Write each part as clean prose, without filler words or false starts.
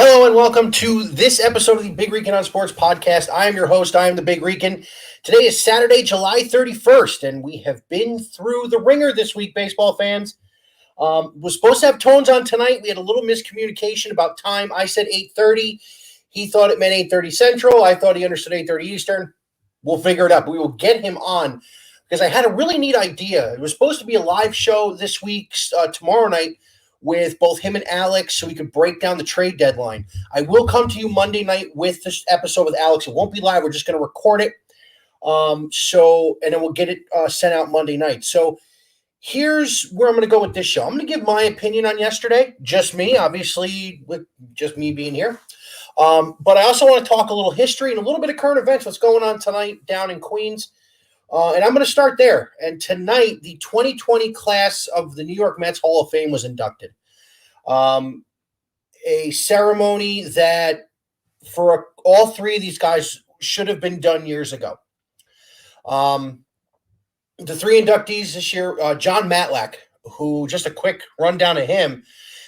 Hello and welcome to this episode of the Big Rican on Sports podcast. I am your host. I am the Big Rican. Today is Saturday, July 31st, and we have been through the ringer this week, baseball fans. We're supposed to have Tones on tonight. We had a little miscommunication about time. I said 8:30. He thought it meant 8:30 Central. I thought he understood 8:30 Eastern. We'll figure it out. We will get him on because I had a really neat idea. It was supposed to be a live show this week, tomorrow night, with both him and Alex so we could break down the trade deadline. I will come to you Monday night with this episode with Alex. It won't be live. We're just going to record it. And then we'll get it sent out Monday night. So here's where I'm going to go with this show. I'm going to give my opinion on yesterday. Just me, obviously, with just me being here. But I also want to talk a little history and a little bit of current events, what's going on tonight down in Queens. And I'm going to start there. And tonight, the 2020 class of the New York Mets Hall of Fame was inducted. A ceremony that for all three of these guys should have been done years ago. The three inductees this year, John Matlack, who, just a quick rundown of him,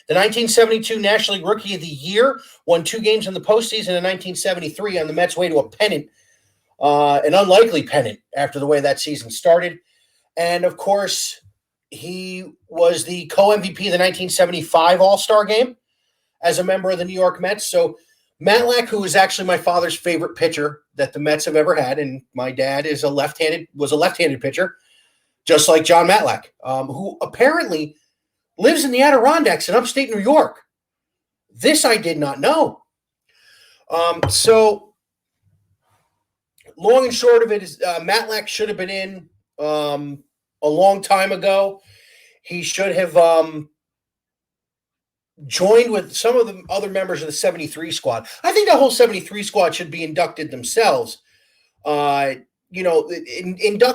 the 1972 National League Rookie of the Year, won 2 games in the postseason in 1973 on the Mets' way to a pennant. An unlikely pennant after the way that season started. And, of course, he was the co-MVP of the 1975 All-Star Game as a member of the New York Mets. So Matlack, who is actually my father's favorite pitcher that the Mets have ever had, and my dad was a left-handed pitcher, just like John Matlack, who apparently lives in the Adirondacks in upstate New York. This I did not know. Long and short of it is Matlack should have been in a long time ago. He should have joined with some of the other members of the 73 squad. I think the whole 73 squad should be inducted themselves. Induct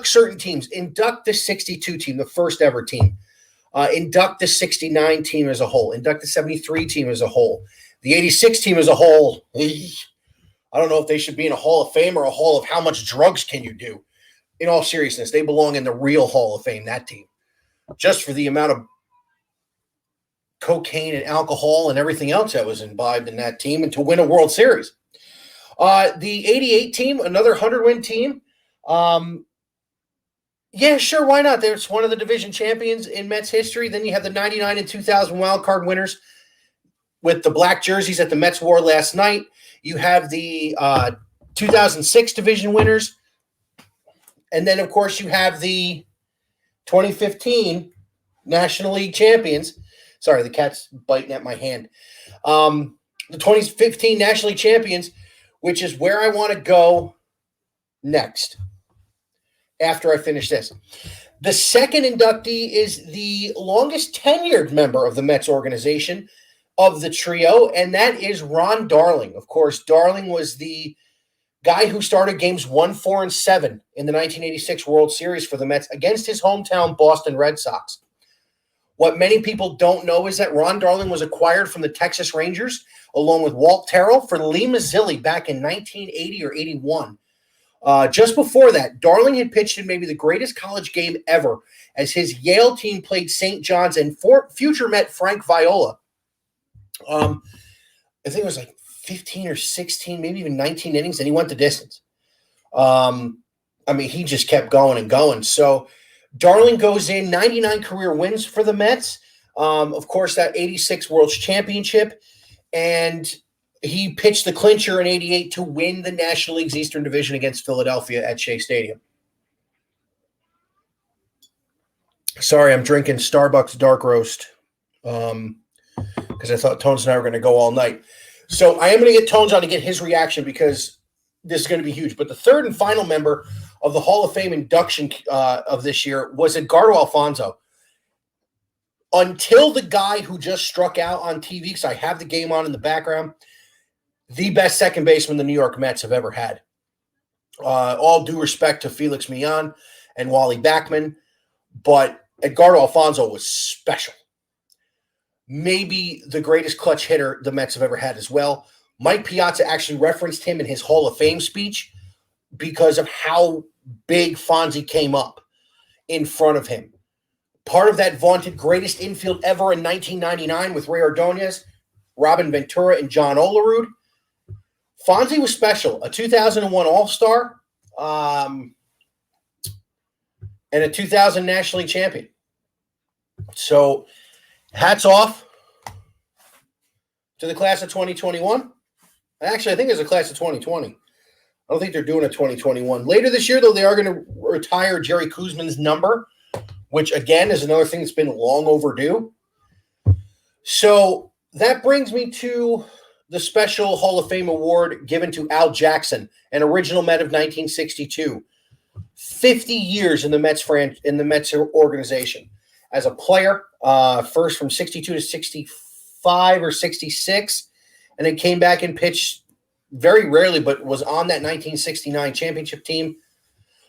certain teams. Induct the 62 team, the first ever team. Induct the 69 team as a whole. Induct the 73 team as a whole. The 86 team as a whole. I don't know if they should be in a Hall of Fame or a Hall of how much drugs can you do. In all seriousness, they belong in the real Hall of Fame, that team. Just for the amount of cocaine and alcohol and everything else that was imbibed in that team and to win a World Series. The 88 team, another 100-win team. Yeah, sure, why not? There's one of the division champions in Mets history. Then you have the 99 and 2000 wild card winners with the black jerseys that the Mets wore last night. You have the 2006 division winners. And then, of course, you have the 2015 National League champions. Sorry, the cat's biting at my hand. The 2015 National League champions, which is where I want to go next after I finish this. The second inductee is the longest tenured member of the Mets organization of the trio, and that is Ron Darling. Of course, Darling was the guy who started games 1, 4, and 7 in the 1986 World Series for the Mets against his hometown Boston Red Sox. What many people don't know is that Ron Darling was acquired from the Texas Rangers along with Walt Terrell for Lee Mazzilli back in 1980 or 81. Just before that, Darling had pitched in maybe the greatest college game ever as his Yale team played St. John's and future Met Frank Viola. I think it was like 15 or 16, maybe even 19 innings, and he went the distance. He just kept going and going. So Darling goes in, 99 career wins for the Mets. Of course, that 86 World Championship, and he pitched the clincher in 88 to win the National League's Eastern Division against Philadelphia at Shea Stadium. Sorry, I'm drinking Starbucks dark roast. Because I thought Tones and I were going to go all night. So I am going to get Tones on to get his reaction because this is going to be huge. But the third and final member of the Hall of Fame induction of this year was Edgardo Alfonzo. Until the guy who just struck out on TV, because I have the game on in the background, the best second baseman the New York Mets have ever had. All due respect to Felix Millan and Wally Backman, but Edgardo Alfonzo was special. Maybe the greatest clutch hitter the Mets have ever had as well. Mike Piazza actually referenced him in his Hall of Fame speech because of how big Fonzie came up in front of him. Part of that vaunted greatest infield ever in 1999 with Ray Ordonez, Robin Ventura, and John Olerud. Fonzie was special, a 2001 All-Star and a 2000 National League champion. So hats off to the class of 2021. Actually, I think there's a class of 2020. I don't think they're doing a 2021. Later this year, though, they are going to retire Jerry Kuzman's number, which, again, is another thing that's been long overdue. So that brings me to the special Hall of Fame award given to Al Jackson, an original Met of 1962. 50 years in the Mets organization. As a player, first from 62 to 65 or 66, and then came back and pitched very rarely, but was on that 1969 championship team.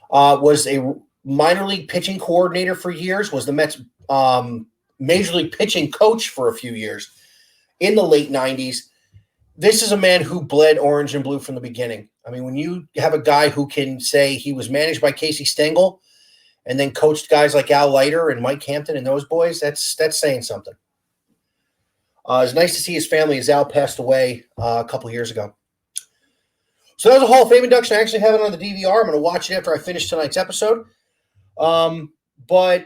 Was a minor league pitching coordinator for years, was the Mets major league pitching coach for a few years in the late 90s. This is a man who bled orange and blue from the beginning. I mean, when you have a guy who can say he was managed by Casey Stengel and then coached guys like Al Leiter and Mike Hampton and those boys, that's saying something. It's nice to see his family as Al passed away a couple years ago. So that was a Hall of Fame induction. I actually have it on the DVR. I'm going to watch it after I finish tonight's episode. But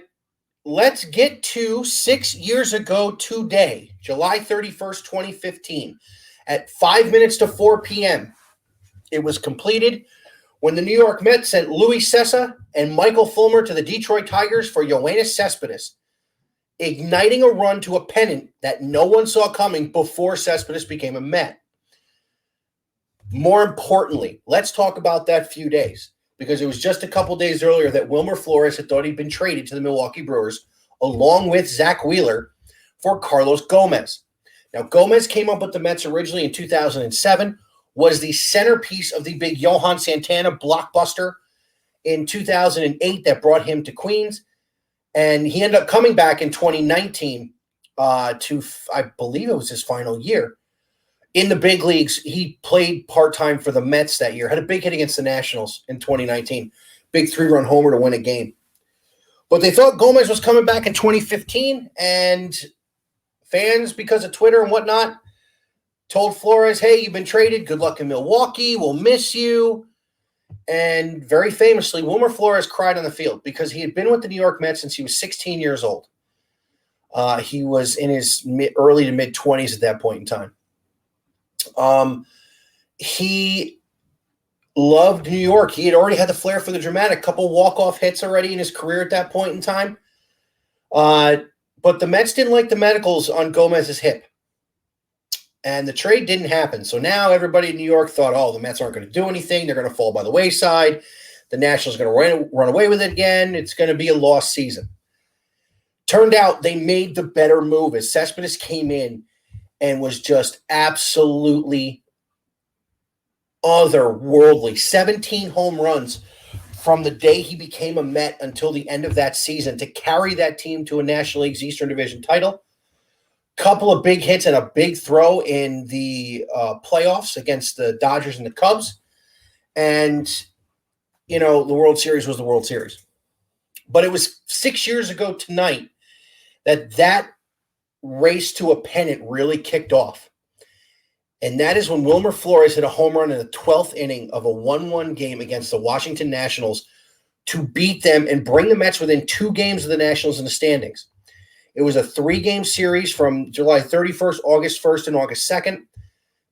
let's get to 6 years ago today, July 31st, 2015. At 5 minutes to 4 p.m., it was completed when the New York Mets sent Luis Cessa and Michael Fulmer to the Detroit Tigers for Yoenis Cespedes, igniting a run to a pennant that no one saw coming before Cespedes became a Met. More importantly, let's talk about that few days, because it was just a couple days earlier that Wilmer Flores had thought he'd been traded to the Milwaukee Brewers, along with Zach Wheeler, for Carlos Gomez. Now, Gomez came up with the Mets originally in 2007, was the centerpiece of the big Johan Santana blockbuster in 2008 that brought him to Queens. And he ended up coming back in 2019 to, I believe it was his final year. In the big leagues, he played part-time for the Mets that year, had a big hit against the Nationals in 2019, big 3-run homer to win a game. But they thought Gomez was coming back in 2015, and fans, because of Twitter and whatnot, told Flores, hey, you've been traded. Good luck in Milwaukee. We'll miss you. And very famously, Wilmer Flores cried on the field because he had been with the New York Mets since he was 16 years old. He was in his early to mid-20s at that point in time. He loved New York. He had already had the flair for the dramatic, couple walk-off hits already in his career at that point in time. But the Mets didn't like the medicals on Gomez's hip. And the trade didn't happen. So now everybody in New York thought, oh, the Mets aren't going to do anything. They're going to fall by the wayside. The Nationals are going to run away with it again. It's going to be a lost season. Turned out they made the better move as Cespedes came in and was just absolutely otherworldly. 17 home runs from the day he became a Met until the end of that season to carry that team to a National League's Eastern Division title. Couple of big hits and a big throw in the playoffs against the Dodgers and the Cubs. And, you know, the World Series was the World Series. But it was 6 years ago tonight that race to a pennant really kicked off. And that is when Wilmer Flores hit a home run in the 12th inning of a 1-1 game against the Washington Nationals to beat them and bring the Mets within 2 games of the Nationals in the standings. It was a 3-game series from July 31st, August 1st, and August 2nd.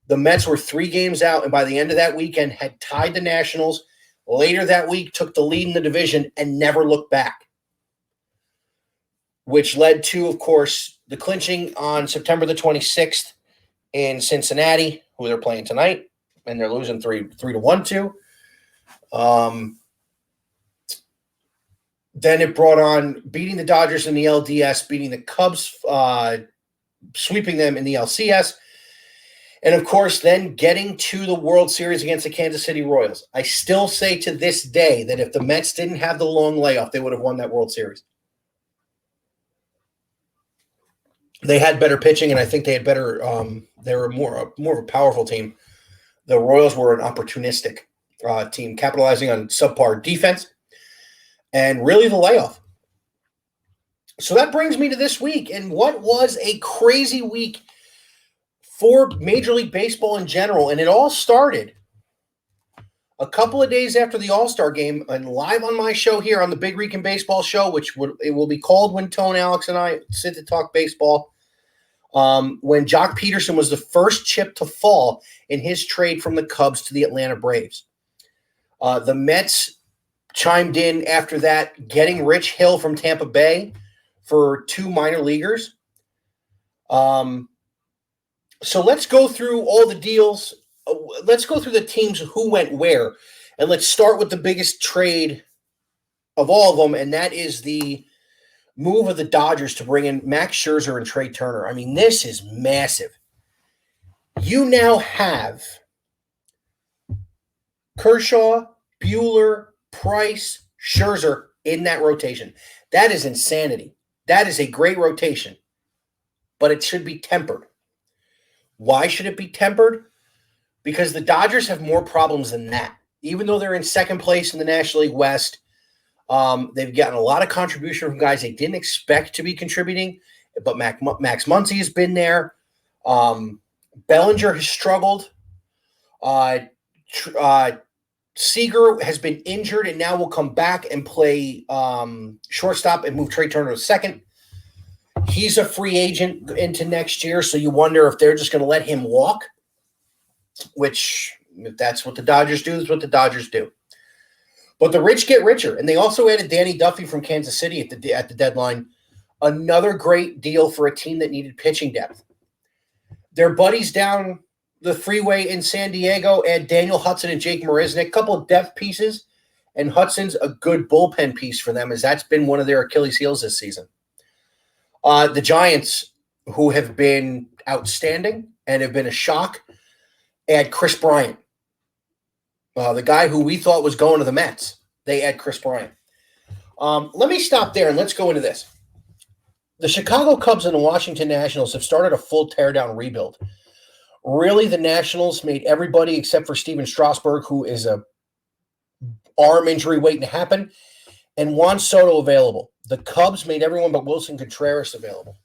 The Mets were 3 games out, and by the end of that weekend had tied the Nationals. Later that week, took the lead in the division and never looked back, which led to, of course, the clinching on September the 26th in Cincinnati, who they're playing tonight, and they're losing 3-1 to. Then it brought on beating the Dodgers in the LDS, beating the Cubs, sweeping them in the LCS, and, of course, then getting to the World Series against the Kansas City Royals. I still say to this day that if the Mets didn't have the long layoff, they would have won that World Series. They had better pitching, and I think they had better they were more of a powerful team. The Royals were an opportunistic team, capitalizing on subpar defense. And really the layoff. So that brings me to this week. And what was a crazy week for Major League Baseball in general. And it all started a couple of days after the All-Star game, and live on my show here on the Big Rican Baseball Show, it will be called When Tone, Alex, and I Sit to Talk Baseball, when Jock Peterson was the first chip to fall in his trade from the Cubs to the Atlanta Braves. The Mets chimed in after that, getting Rich Hill from Tampa Bay for 2 minor leaguers. So let's go through all the deals. Let's go through the teams who went where, and let's start with the biggest trade of all of them, and that is the move of the Dodgers to bring in Max Scherzer and Trey Turner. I mean, this is massive. You now have Kershaw, Buehler, Price, Scherzer in that rotation. That is insanity. That is a great rotation, but it should be tempered. Why should it be tempered? Because the Dodgers have more problems than that. Even though they're in second place in the National League West, they've gotten a lot of contribution from guys they didn't expect to be contributing, but Max Muncy has been there. Bellinger has struggled. Seager has been injured and now will come back and play shortstop and move Trey Turner to second. He's a free agent into next year, so you wonder if they're just going to let him walk, which if that's what the Dodgers do, is what the Dodgers do. But the rich get richer, and they also added Danny Duffy from Kansas City at the deadline. Another great deal for a team that needed pitching depth. Their buddies down the freeway in San Diego add Daniel Hudson and Jake Marisnick, a couple of depth pieces, and Hudson's a good bullpen piece for them, as that's been one of their Achilles heels this season. The Giants, who have been outstanding and have been a shock, add Chris Bryant. The guy who we thought was going to the Mets. They add Chris Bryant. Let me stop there and let's go into this. The Chicago Cubs and the Washington Nationals have started a full teardown rebuild. Really, the Nationals made everybody except for Steven Strasburg, who is a arm injury waiting to happen, and Juan Soto available. The Cubs made everyone but Wilson Contreras available.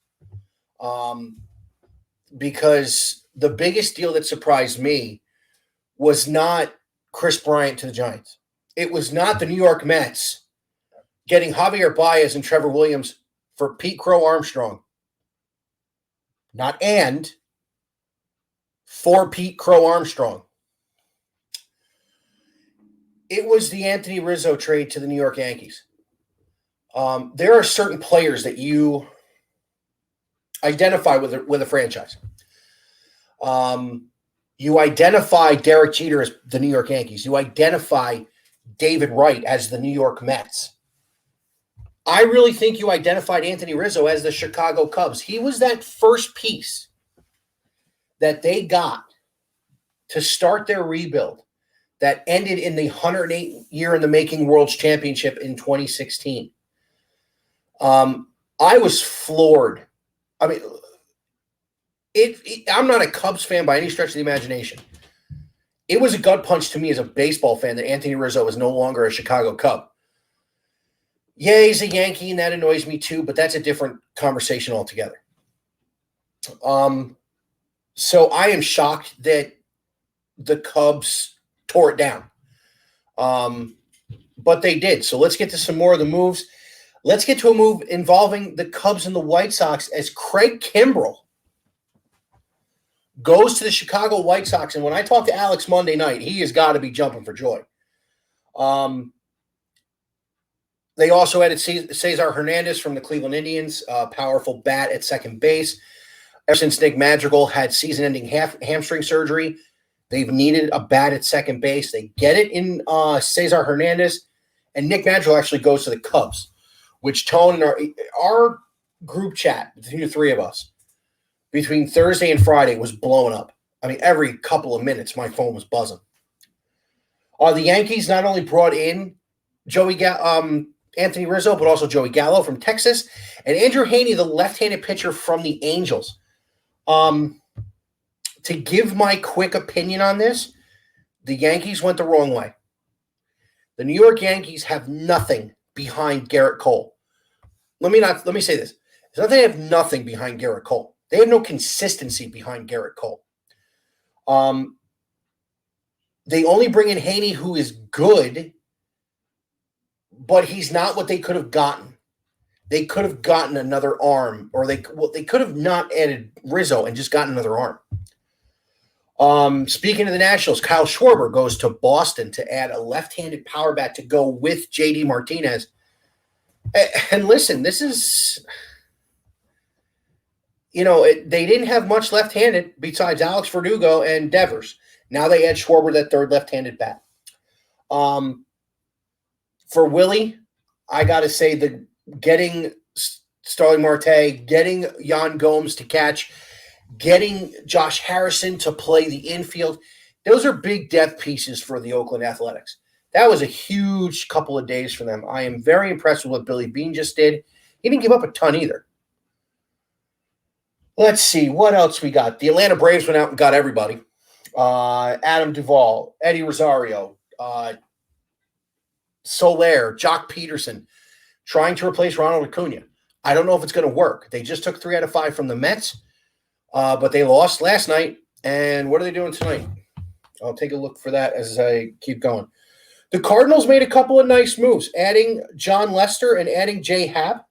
Because the biggest deal that surprised me was not Chris Bryant to the Giants. It was not the New York Mets getting Javier Baez and Trevor Williams for Pete Crow Armstrong. Not and, for Pete Crow Armstrong. It was the Anthony Rizzo trade to the New York Yankees. There are certain players that you identify with a franchise. You identify Derek Jeter as the New York Yankees. You identify David Wright as the New York Mets. I really think you identified Anthony Rizzo as the Chicago Cubs. He was that first piece that they got to start their rebuild that ended in the 108-year-in-the-making World's Championship in 2016. I was floored. I mean, I'm not a Cubs fan by any stretch of the imagination. It was a gut punch to me as a baseball fan that Anthony Rizzo is no longer a Chicago Cub. Yeah, he's a Yankee, and that annoys me too, but that's a different conversation altogether. So I am shocked that the Cubs tore it down. But they did. So let's get to some more of the moves. Let's get to a move involving the Cubs and the White Sox as Craig Kimbrell goes to the Chicago White Sox. And when I talked to Alex Monday night, he has got to be jumping for joy. They also added Cesar Hernandez from the Cleveland Indians, a powerful bat at second base. Ever since Nick Madrigal had season-ending hamstring surgery, they've needed a bat at second base. They get it in Cesar Hernandez, and Nick Madrigal actually goes to the Cubs, which Tone and our group chat between the three of us between Thursday and Friday was blowing up. I mean, every couple of minutes, my phone was buzzing. The Yankees not only brought in Anthony Rizzo, but also Joey Gallo from Texas, and Andrew Haney, the left-handed pitcher from the Angels. To give my quick opinion on this, the Yankees went the wrong way. The New York Yankees have nothing behind Garrett Cole. Let me say this. It's not that they have nothing behind Garrett Cole. They have no consistency behind Garrett Cole. They only bring in Haney, who is good, but he's not what they could have gotten. They could have gotten another arm, or they could have not added Rizzo and just gotten another arm. Speaking of the Nationals, Kyle Schwarber goes to Boston to add a left-handed power bat to go with JD Martinez. And listen, this is, they didn't have much left-handed besides Alex Verdugo and Devers. Now they add Schwarber, that third left-handed bat. For Willie, I got to say that getting Starling Marte, getting Yan Gomes to catch, getting Josh Harrison to play the infield, those are big depth pieces for the Oakland Athletics. That was a huge couple of days for them. I am very impressed with what Billy Beane just did. He didn't give up a ton either. Let's see, what else we got? The Atlanta Braves went out and got everybody. Adam Duvall, Eddie Rosario, Soler, Jock Peterson, trying to replace Ronald Acuna. I don't know if it's going to work. They just took 3 out of 5 from the Mets, but they lost last night. And what are they doing tonight? I'll take a look for that as I keep going. The Cardinals made a couple of nice moves, adding John Lester and adding Jay Happ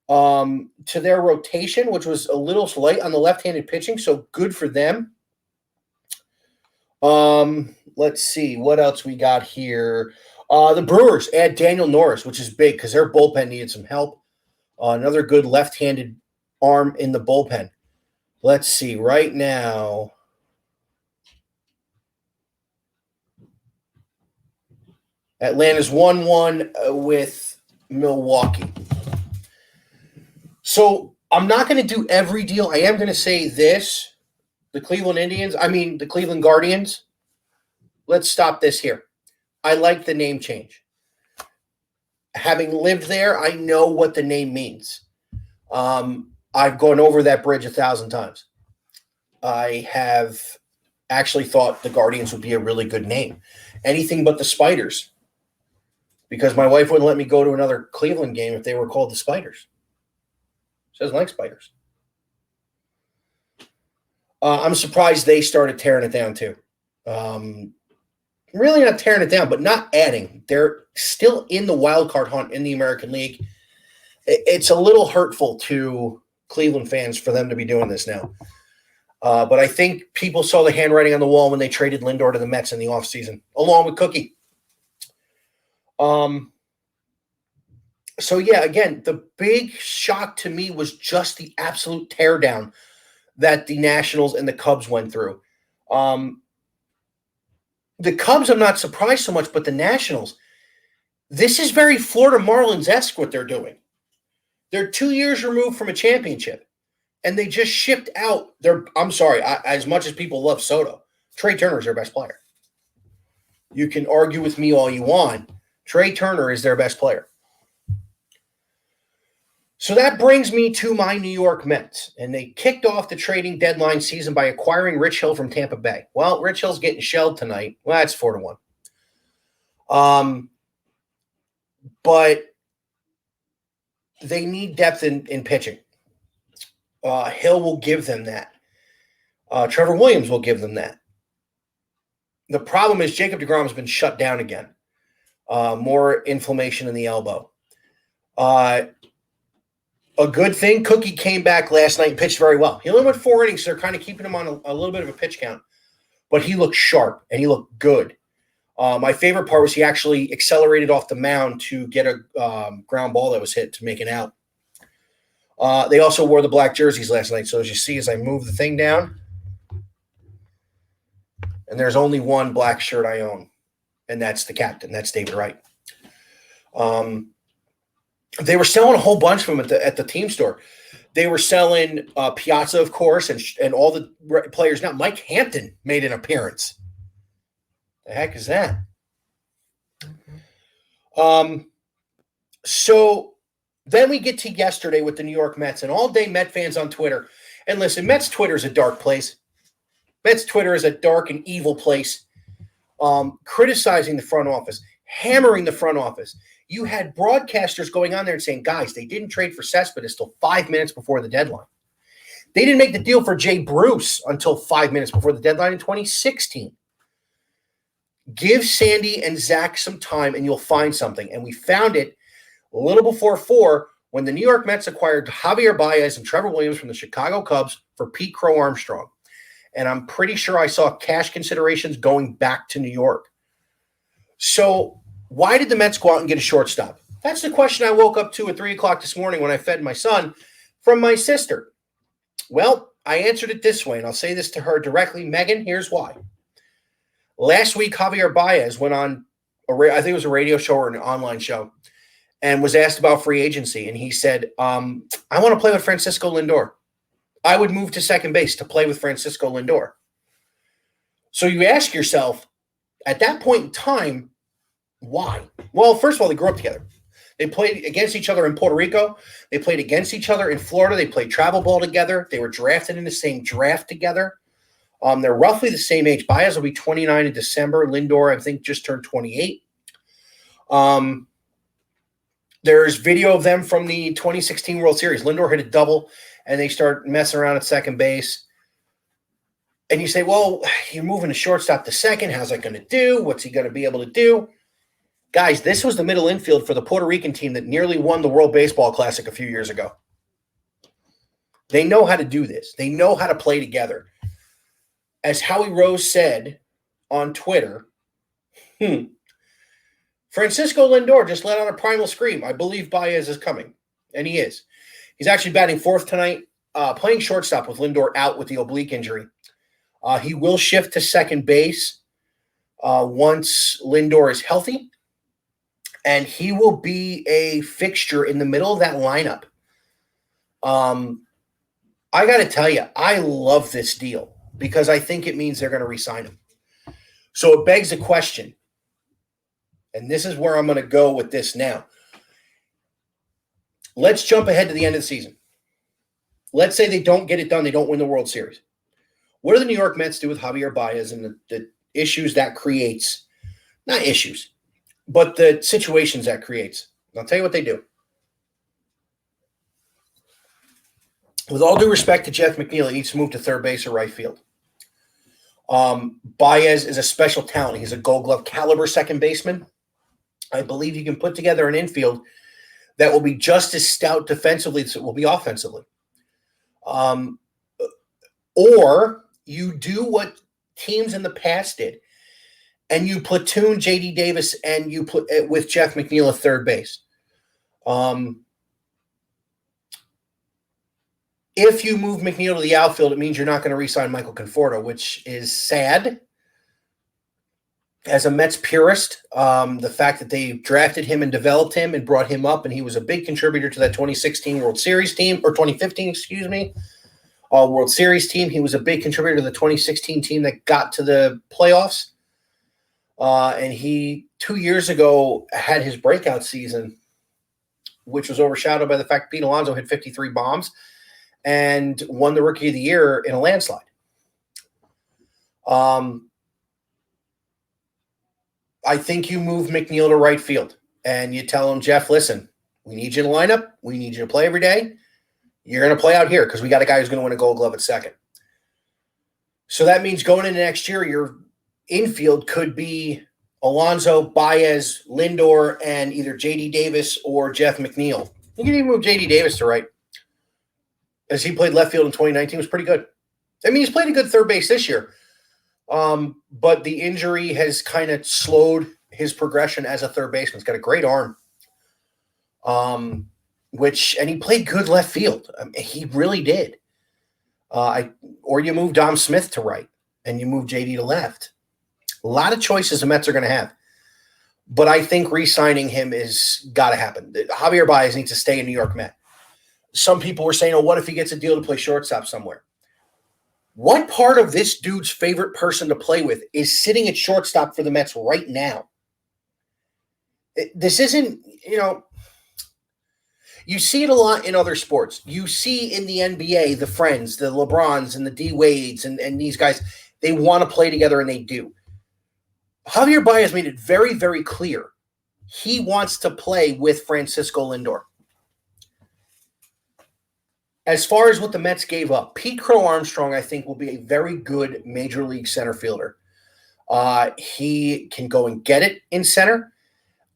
to their rotation, which was a little light on the left-handed pitching, so good for them. Let's see what else we got here. The Brewers add Daniel Norris, which is big because their bullpen needed some help. Another good left-handed arm in the bullpen. Let's see right now. Atlanta's 1-1 with Milwaukee. So I'm not going to do every deal. I am going to say this. The Cleveland Guardians. Let's stop this here. I like the name change. Having lived there, I know what the name means. I've gone over that bridge 1,000 times. I have actually thought the Guardians would be a really good name. Anything but the Spiders. Because my wife wouldn't let me go to another Cleveland game if they were called the Spiders. She doesn't like spiders. I'm surprised they started tearing it down too. Really not tearing it down, but not adding. They're still in the wild card hunt in the American League. It's a little hurtful to Cleveland fans for them to be doing this now. But I think people saw the handwriting on the wall when they traded Lindor to the Mets in the offseason, along with Cookie. So, yeah, again, the big shock to me was just the absolute teardown that the Nationals and the Cubs went through. The Cubs, I'm not surprised so much, but the Nationals, this is very Florida Marlins-esque what they're doing. They're 2 years removed from a championship, and they just shipped out their – I'm sorry, as much as people love Soto, Trey Turner is their best player. You can argue with me all you want. Trey Turner is their best player. So that brings me to my New York Mets, and they kicked off the trading deadline season by acquiring Rich Hill from Tampa Bay. Well, Rich Hill's getting shelled tonight. Well, that's 4-1. But they need depth in pitching. Hill will give them that. Trevor Williams will give them that. The problem is Jacob deGrom has been shut down again. More inflammation in the elbow. A good thing, Cookie came back last night and pitched very well. He only went 4 innings, so they're kind of keeping him on a little bit of a pitch count. But he looked sharp, and he looked good. My favorite part was he actually accelerated off the mound to get a ground ball that was hit to make it out. They also wore the black jerseys last night. So as you see, as I move the thing down, and there's only one black shirt I own, and that's the captain. That's David Wright. They were selling a whole bunch of them at the team store. They were selling Piazza, of course, and all the players. Now, Mike Hampton made an appearance. The heck is that? So then we get to yesterday with the New York Mets, and all day Met fans on Twitter. And listen, Mets Twitter is a dark place. Mets Twitter is a dark and evil place. Criticizing the front office, hammering the front office. You had broadcasters going on there and saying, guys, they didn't trade for Cespedes till 5 minutes before the deadline. They didn't make the deal for Jay Bruce until 5 minutes before the deadline in 2016. Give Sandy and Zach some time and you'll find something. And we found it a little before 4 when the New York Mets acquired Javier Baez and Trevor Williams from the Chicago Cubs for Pete Crow Armstrong. And I'm pretty sure I saw cash considerations going back to New York. So why did the Mets go out and get a shortstop? That's the question I woke up to at 3 o'clock this morning when I fed my son from my sister. Well, I answered it this way, and I'll say this to her directly. Megan, here's why. Last week, Javier Baez went on, I think it was a radio show or an online show, and was asked about free agency. And he said, I want to play with Francisco Lindor. I would move to second base to play with Francisco Lindor. So you ask yourself, at that point in time, why? Well, first of all, they grew up together. They played against each other in Puerto Rico. They played against each other in Florida. They played travel ball together. They were drafted in the same draft together. They're roughly the same age. Baez will be 29 in December. Lindor, I think, just turned 28. There's video of them from the 2016 World Series. Lindor hit a double, and they start messing around at second base. And you say, well, you're moving a shortstop to second. How's that going to do? What's he going to be able to do? Guys, this was the middle infield for the Puerto Rican team that nearly won the World Baseball Classic a few years ago. They know how to do this. They know how to play together. As Howie Rose said on Twitter, Francisco Lindor just let out a primal scream. I believe Baez is coming. And he is. He's actually batting fourth tonight, playing shortstop with Lindor out with the oblique injury. He will shift to second base once Lindor is healthy. And he will be a fixture in the middle of that lineup. I got to tell you, I love this deal because I think it means they're going to re-sign him. So it begs the question, and this is where I'm going to go with this now. Let's jump ahead to the end of the season. Let's say they don't get it done. They don't win the World Series. What do the New York Mets do with Javier Baez and the issues that creates? Not issues, but the situations that creates. I'll tell you what they do. With all due respect to Jeff McNeil, he needs to move to third base or right field. Baez is a special talent. He's a Gold Glove caliber second baseman. I believe you can put together an infield that will be just as stout defensively as it will be offensively. Or you do what teams in the past did, and you platoon J.D. Davis and you put with Jeff McNeil at third base. If you move McNeil to the outfield, it means you're not going to re-sign Michael Conforto, which is sad. As a Mets purist, the fact that they drafted him and developed him and brought him up, and he was a big contributor to that 2016 World Series team, or 2015, excuse me, World Series team. He was a big contributor to the 2016 team that got to the playoffs. And he, 2 years ago, had his breakout season, which was overshadowed by the fact Pete Alonso hit 53 bombs and won the Rookie of the Year in a landslide. I think you move McNeil to right field and you tell him, Jeff, listen, we need you in the lineup. We need you to play every day. You're going to play out here because we got a guy who's going to win a Gold Glove at second. So that means going into next year, your infield could be Alonso, Baez, Lindor, and either J.D. Davis or Jeff McNeil. You can even move J.D. Davis to right. As he played left field in 2019, was pretty good. I mean, he's played a good third base this year. But the injury has kind of slowed his progression as a third baseman. He's got a great arm. And he played good left field. I mean, he really did. Or you move Dom Smith to right and you move JD to left. A lot of choices the Mets are going to have. But I think re-signing him is got to happen. Javier Baez needs to stay in New York Met. Some people were saying, oh, what if he gets a deal to play shortstop somewhere? What part of this dude's favorite person to play with is sitting at shortstop for the Mets right now? This isn't, you see it a lot in other sports. You see in the NBA, the Friends, the LeBrons and the D Wades and these guys, they want to play together and they do. Javier Baez made it very, very clear. He wants to play with Francisco Lindor. As far as what the Mets gave up, Pete Crow Armstrong, I think, will be a very good major league center fielder. He can go and get it in center.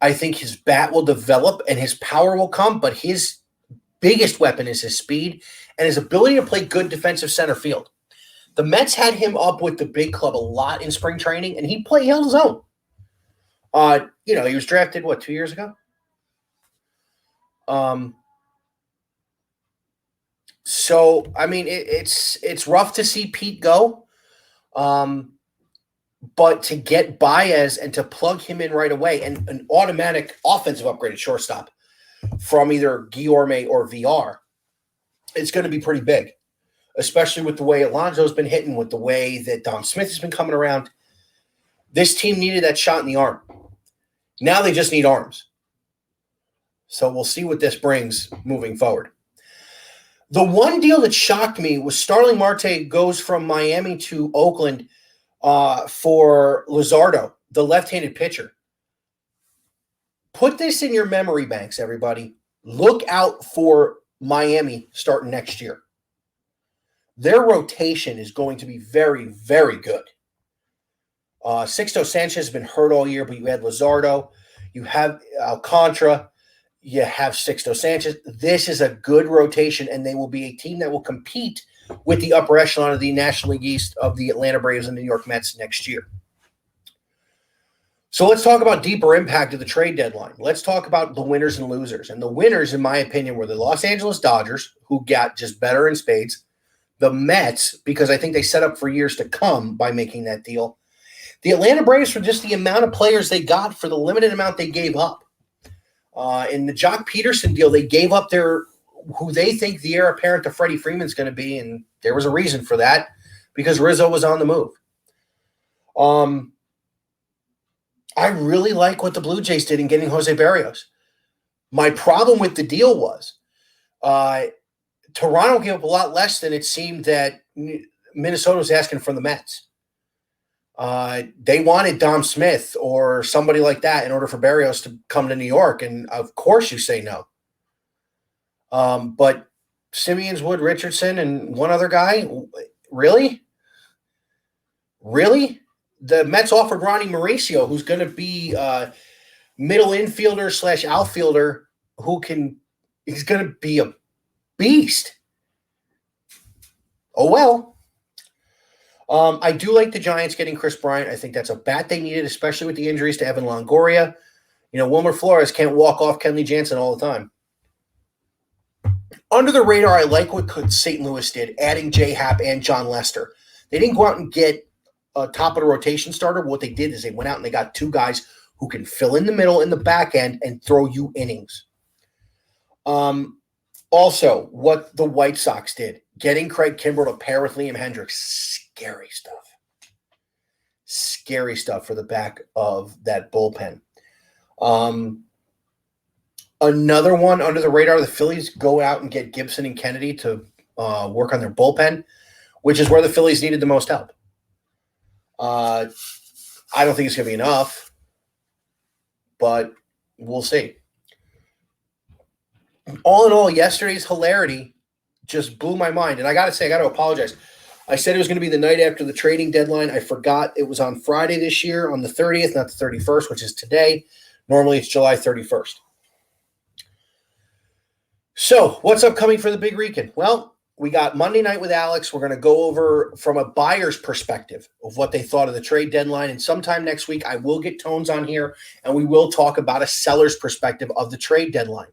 I think his bat will develop and his power will come, but his biggest weapon is his speed and his ability to play good defensive center field. The Mets had him up with the big club a lot in spring training, and he held his own. He was drafted, 2 years ago? So, I mean, it's rough to see Pete go. But to get Baez and to plug him in right away and an automatic offensive upgrade at shortstop from either Guillorme or VR, it's going to be pretty big, especially with the way Alonso's been hitting, with the way that Dom Smith has been coming around. This team needed that shot in the arm. Now they just need arms. So we'll see what this brings moving forward. The one deal that shocked me was Starling Marte goes from Miami to Oakland for Luzardo, the left-handed pitcher. Put this in your memory banks, everybody. Look out for Miami starting next year. Their rotation is going to be very, very good. Sixto Sanchez has been hurt all year, but you had Luzardo, you have Alcantara, you have Sixto Sanchez. This is a good rotation, and they will be a team that will compete with the upper echelon of the National League East of the Atlanta Braves and the New York Mets next year. So let's talk about deeper impact of the trade deadline. Let's talk about the winners and losers. And the winners, in my opinion, were the Los Angeles Dodgers, who got just better in spades. The Mets, because I think they set up for years to come by making that deal. The Atlanta Braves for just the amount of players they got for the limited amount they gave up. In the Jock Peterson deal, they gave up who they think the heir apparent to Freddie Freeman's going to be, and there was a reason for that because Rizzo was on the move. I really like what the Blue Jays did in getting Jose Barrios. My problem with the deal was Toronto gave up a lot less than it seemed that Minnesota was asking from the Mets. They wanted Dom Smith or somebody like that in order for Barrios to come to New York, and of course you say no. But Simeons, Wood, Richardson, and one other guy, really? Really? The Mets offered Ronnie Mauricio, who's going to be middle infielder / outfielder, he's going to be a beast. Oh, well. I do like the Giants getting Chris Bryant. I think that's a bat they needed, especially with the injuries to Evan Longoria. Wilmer Flores can't walk off Kenley Jansen all the time. Under the radar, I like what St. Louis did, adding J-Hap and John Lester. They didn't go out and get a top-of-the-rotation starter. What they did is they went out and they got two guys who can fill in the middle and the back end and throw you innings. Also, what the White Sox did, getting Craig Kimbrell to pair with Liam Hendricks, scary stuff. Scary stuff for the back of that bullpen. Another one under the radar, the Phillies go out and get Gibson and Kennedy to work on their bullpen, which is where the Phillies needed the most help. I don't think it's going to be enough, but we'll see. All in all, yesterday's hilarity just blew my mind. And I got to say, I got to apologize. I said it was going to be the night after the trading deadline. I forgot it was on Friday this year, on the 30th, not the 31st, which is today. Normally it's July 31st. So what's upcoming for the Big Rican? Well, we got Monday night with Alex. We're going to go over from a buyer's perspective of what they thought of the trade deadline. And sometime next week, I will get Tones on here, and we will talk about a seller's perspective of the trade deadline.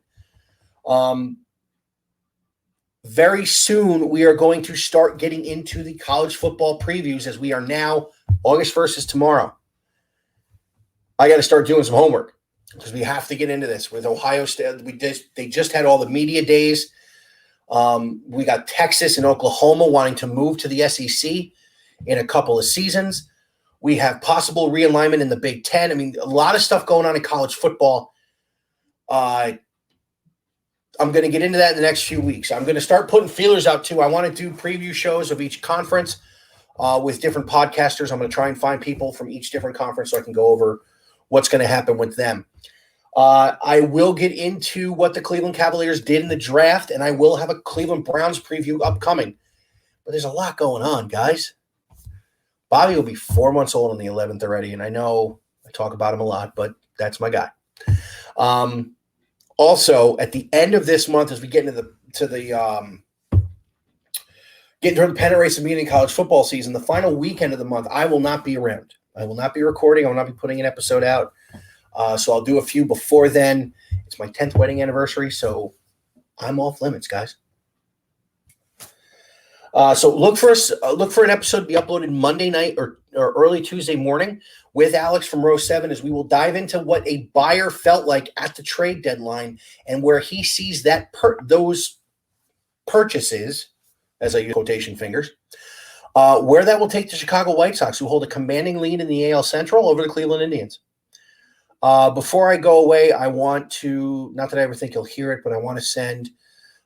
Very soon, we are going to start getting into the college football previews, as we are now. August 1st is tomorrow. I got to start doing some homework because we have to get into this with Ohio State. They just had all the media days. We got Texas and Oklahoma wanting to move to the SEC in a couple of seasons. We have possible realignment in the Big Ten. I mean, a lot of stuff going on in college football. I'm going to get into that in the next few weeks. I'm going to start putting feelers out too. I want to do preview shows of each conference with different podcasters. I'm going to try and find people from each different conference so I can go over what's going to happen with them. I will get into what the Cleveland Cavaliers did in the draft, and I will have a Cleveland Browns preview upcoming. But there's a lot going on, guys. Bobby will be 4 months old on the 11th already, and I know I talk about him a lot, but that's my guy. Also, at the end of this month, as we get into the pennant race and beginning college football season, the final weekend of the month, I will not be around. I will not be recording. I will not be putting an episode out. So I'll do a few before then. It's my 10th wedding anniversary, so I'm off limits, guys. So look for an episode to be uploaded Monday night or early Tuesday morning with Alex from Row 7, as we will dive into what a buyer felt like at the trade deadline and where he sees that those purchases, as I use quotation fingers, where that will take the Chicago White Sox, who hold a commanding lead in the AL Central over the Cleveland Indians. Before I go away, I want to, not that I ever think you'll hear it, but I want to send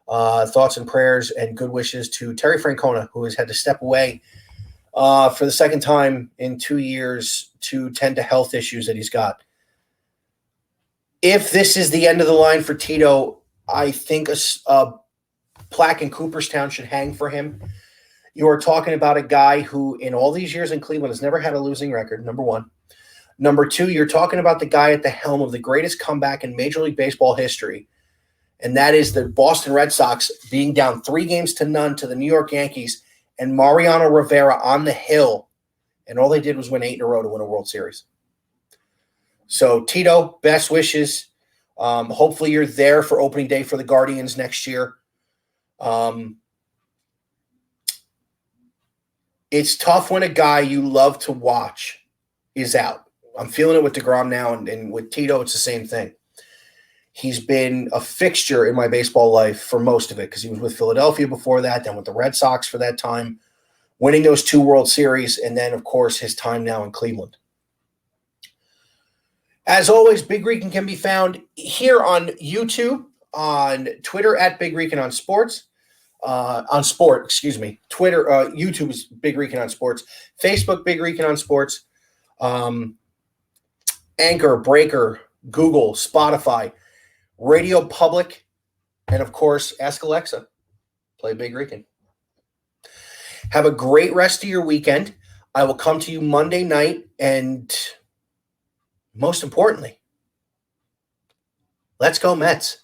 thoughts and prayers and good wishes to Terry Francona, who has had to step away for the second time in 2 years to tend to health issues that he's got. If this is the end of the line for Tito, I think a plaque in Cooperstown should hang for him. You are talking about a guy who, in all these years in Cleveland, has never had a losing record, number one. Number two, you're talking about the guy at the helm of the greatest comeback in Major League Baseball history, and that is the Boston Red Sox being down 3-0 to the New York Yankees and Mariano Rivera on the hill, and all they did was win 8 in a row to win a World Series. So, Tito, best wishes. Hopefully you're there for opening day for the Guardians next year. It's tough when a guy you love to watch is out. I'm feeling it with DeGrom now, and with Tito, it's the same thing. He's been a fixture in my baseball life for most of it because he was with Philadelphia before that, then with the Red Sox for that time, winning those 2 World Series, and then, of course, his time now in Cleveland. As always, Big Rican can be found here on YouTube, on Twitter at Big Rican on Sports. Twitter, YouTube is Big Rican on Sports. Facebook, Big Rican on Sports. Anchor, Breaker, Google, Spotify, Radio Public, and of course, ask Alexa. Play Big Rican. Have a great rest of your weekend. I will come to you Monday night, and most importantly, let's go Mets.